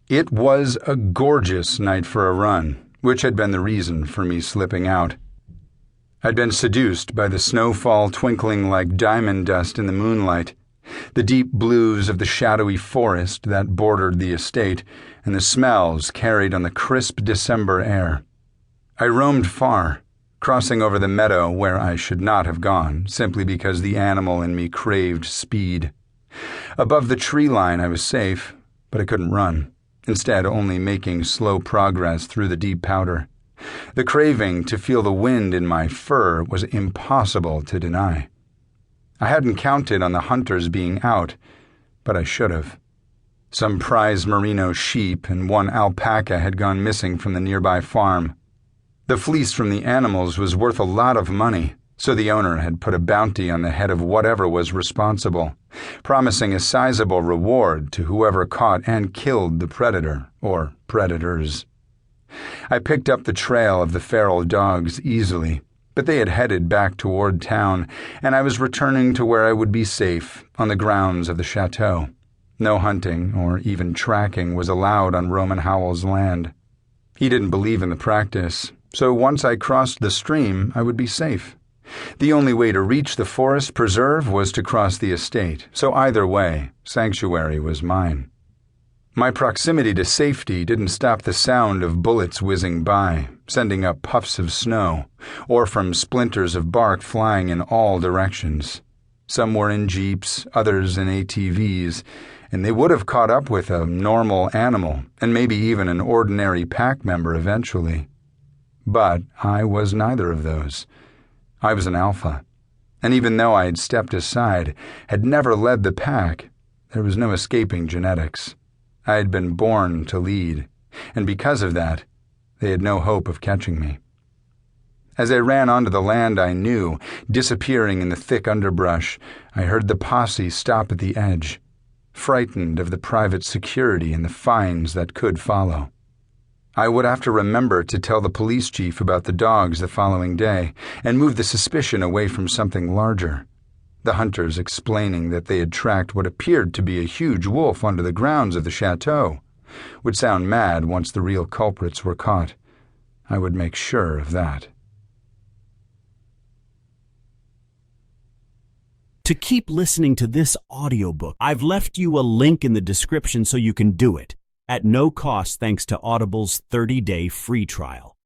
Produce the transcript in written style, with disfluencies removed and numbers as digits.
It was a gorgeous night for a run, which had been the reason for me slipping out. I'd been seduced by the snowfall twinkling like diamond dust in the moonlight, the deep blues of the shadowy forest that bordered the estate, and the smells carried on the crisp December air. I roamed far, crossing over the meadow where I should not have gone, simply because the animal in me craved speed. Above the tree line I was safe, but I couldn't run, instead only making slow progress through the deep powder. The craving to feel the wind in my fur was impossible to deny. I hadn't counted on the hunters being out, but I should have. Some prize merino sheep and one alpaca had gone missing from the nearby farm. The fleece from the animals was worth a lot of money, so the owner had put a bounty on the head of whatever was responsible, promising a sizable reward to whoever caught and killed the predator, or predators. I picked up the trail of the feral dogs easily, but they had headed back toward town, and I was returning to where I would be safe, on the grounds of the chateau. No hunting, or even tracking, was allowed on Roman Howell's land. He didn't believe in the practice, so once I crossed the stream, I would be safe. The only way to reach the forest preserve was to cross the estate, so either way, sanctuary was mine. My proximity to safety didn't stop the sound of bullets whizzing by, sending up puffs of snow, or from splinters of bark flying in all directions. Some were in jeeps, others in ATVs, and they would have caught up with a normal animal, and maybe even an ordinary pack member eventually. But I was neither of those. I was an alpha, and even though I had stepped aside, had never led the pack, there was no escaping genetics. I had been born to lead, and because of that, they had no hope of catching me. As I ran onto the land I knew, disappearing in the thick underbrush, I heard the posse stop at the edge, frightened of the private security and the fines that could follow. I would have to remember to tell the police chief about the dogs the following day and move the suspicion away from something larger. The hunters explaining that they had tracked what appeared to be a huge wolf onto the grounds of the chateau would sound mad once the real culprits were caught. I would make sure of that. To keep listening to this audiobook, I've left you a link in the description so you can do it, at no cost thanks to Audible's 30-day free trial.